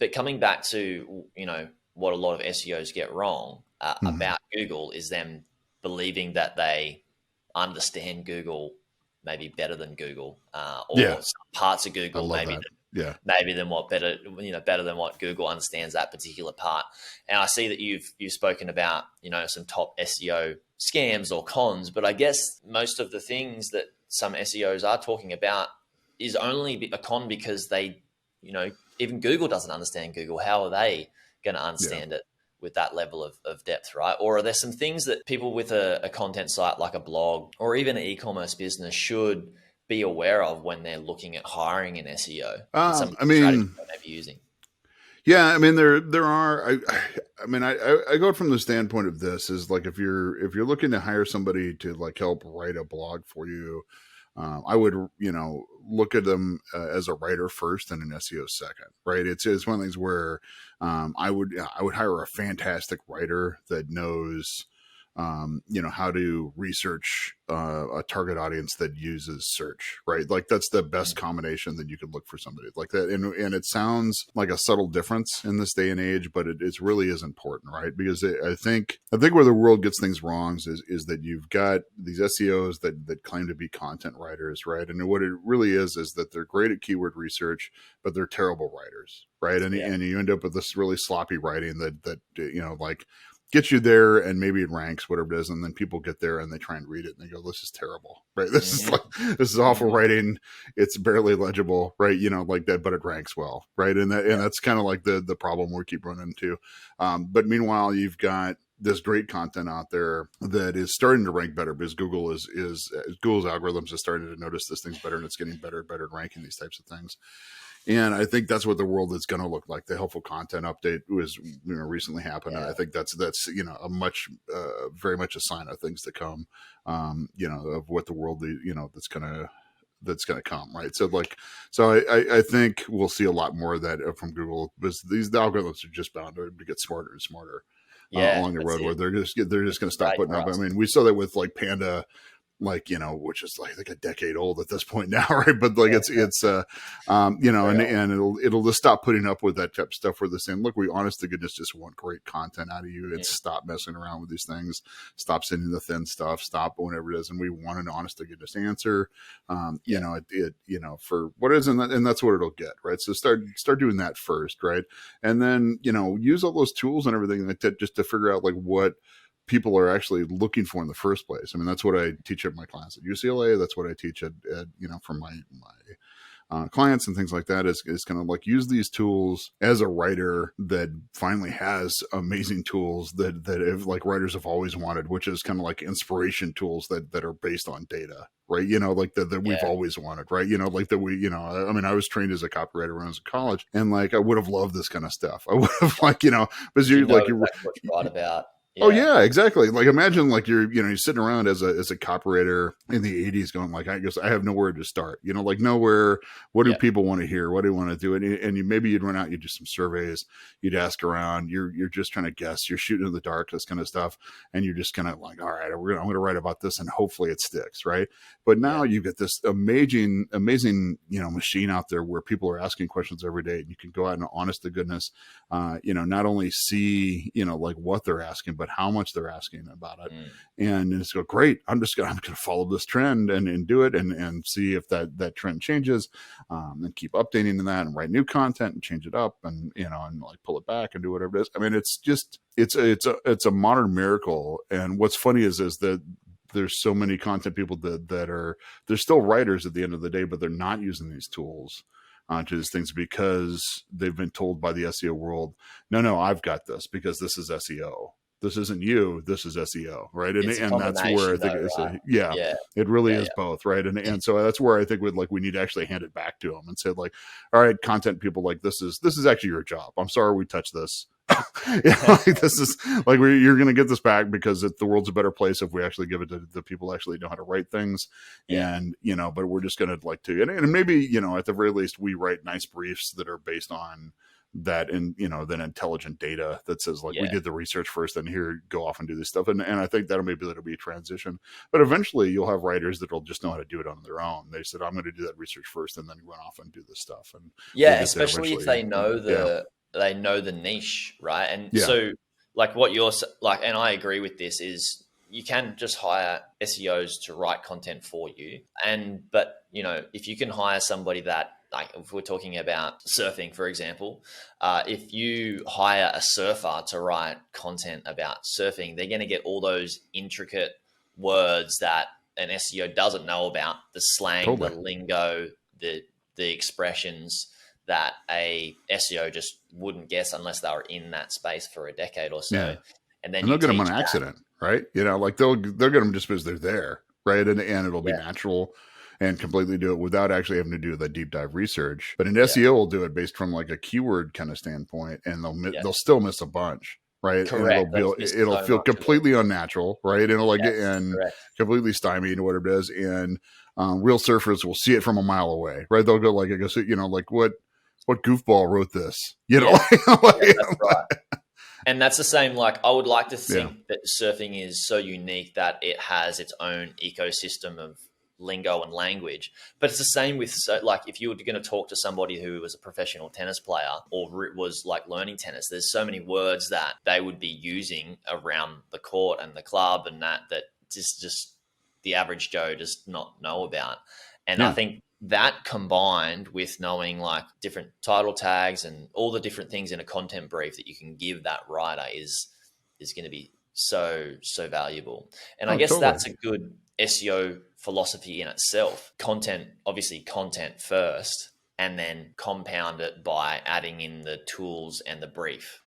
But coming back to, what a lot of SEOs get wrong about Google is them believing that they understand Google maybe better than Google, or Yeah. some parts of I Google love that. Yeah. maybe than what better than what Google understands that particular part. And I see that you've spoken about, some top SEO scams or cons, but I guess most of the things that some SEOs are talking about is only a con because they, even Google doesn't understand Google. How are they going to understand it with that level of depth, right? Or are there some things that people with a content site like a blog or even an e-commerce business should be aware of when they're looking at hiring an SEO and some of I the strategies mean, they may be using? yeah, I mean, there are, I go from the standpoint of this is like, if you're looking to hire somebody to like help write a blog for you, I would, look at them as a writer first and an SEO second, right? It's one of the things where I would hire a fantastic writer that knows, how to research a target audience that uses search, right? Like that's the best combination that you could look for somebody like that. And it sounds like a subtle difference in this day and age, but it really is important, right? Because I think where the world gets things wrong is that you've got these SEOs that claim to be content writers, right? And what it really is that they're great at keyword research, but they're terrible writers, right? And you end up with this really sloppy writing that like gets you there and maybe it ranks, whatever it is, and then people get there and they try and read it and they go, this is terrible, right? This is awful writing. It's barely legible, right? Like that, but it ranks well, right? And that's kind of like the problem we keep running into. But meanwhile, you've got this great content out there that is starting to rank better because Google's algorithms are starting to notice this thing's better, and it's getting better at ranking these types of things. And I think that's what the world is going to look like. The helpful content update was recently happened, and I think that's a much very much a sign of things to come. Of what the world that's going to come, right? So I think we'll see a lot more of that from Google, because the algorithms are just bound to get smarter and smarter along the road, where they're just going to stop putting up. I mean, we saw that with like Panda, which is like a decade old at this point now, right? But like and it'll just stop putting up with that type of stuff where they're saying, look, we honest to goodness just want great content out of you, and stop messing around with these things, stop sending the thin stuff, stop whatever it is, and we want an honest to goodness answer. For what is, and that's what it'll get, right? So start doing that first, right? And then use all those tools and everything just to figure out like what people are actually looking for in the first place. I mean, that's what I teach at my class at UCLA. That's what I teach at from my clients and things like that, is kind of like use these tools as a writer that finally has amazing tools that if like writers have always wanted, which is kind of like inspiration tools that are based on data, right? Like that we've always wanted, right? Like that I mean, I was trained as a copywriter when I was in college, and like, I would have loved this kind of stuff. I would have because you're exactly what you're right about. Yeah. Oh yeah, exactly. Like imagine like you're sitting around as a copywriter in the 80s going like, I guess I have nowhere to start, like nowhere. What do people want to hear? What do you want to do? And maybe you'd run out, you'd do some surveys, you'd ask around, you're just trying to guess, you're shooting in the dark, this kind of stuff. And you're just kind of like, all right, I'm going to write about this and hopefully it sticks. Right. But now you get this amazing, machine out there where people are asking questions every day, and you can go out and honest to goodness, not only see, like what they're asking, but how much they're asking about it. And it's go, great. I'm going to follow this trend and do it and see if that trend changes, and keep updating in that and write new content and change it up and, and like pull it back and do whatever it is. I mean, it's just, it's a modern miracle. And what's funny is that there's so many content people they're still writers at the end of the day, but they're not using these tools to these things because they've been told by the SEO world, no, I've got this because this is SEO. This isn't you. This is SEO, right? And that's where I think it really is both, right? And so that's where I think we need to actually hand it back to them and say like, all right, content people, like this is actually your job. I'm sorry we touched this. This is like you're going to get this back because the world's a better place if we actually give it to the people who actually know how to write things. And but we're just going to and maybe at the very least we write nice briefs that are based on that, and then intelligent data that says like we did the research first, and here go off and do this stuff, and I think that'll be a transition. But eventually you'll have writers that'll just know how to do it on their own. They said, I'm going to do that research first and then run off and do this stuff, and especially if they know they know the niche, right? And Yeah, so like what you're like, and I agree with this, is you can just hire SEOs to write content for you. But if you can hire somebody that, like if we're talking about surfing, for example, if you hire a surfer to write content about surfing, they're going to get all those intricate words that an SEO doesn't know about, the slang, the totally. lingo, the expressions that a SEO just wouldn't guess unless they were in that space for a decade or so. Yeah. And then And you they'll get them on teach that. accident, right? Like they'll get them just because they're there, right? And it'll be Yeah, natural and completely do it without actually having to do the deep dive research. But an yeah, SEO will do it based from like a keyword kind of standpoint, and yeah. they'll still miss a bunch, right? And Correct. They'll just miss it'll so feel much of it. completely unnatural, right? And it'll like Yes, and correct. completely stymied or whatever it is. And real surfers will see it from a mile away, right? They'll go like, I guess, like what goofball wrote this, Yeah, yeah, like, that's right. And that's the same. Like, I would like to yeah, think that surfing is so unique that it has its own ecosystem of lingo and language. But it's the same with, so, like, if you were going to talk to somebody who was a professional tennis player or was like learning tennis, there's so many words that they would be using around the court and the club and that just the average Joe does not know about. And I yeah. think that combined with knowing like different title tags and all the different things in a content brief that you can give that writer is going to be so valuable. And I Oh, guess totally. that's a good SEO philosophy in itself. Content, obviously content first, and then compound it by adding in the tools and the brief.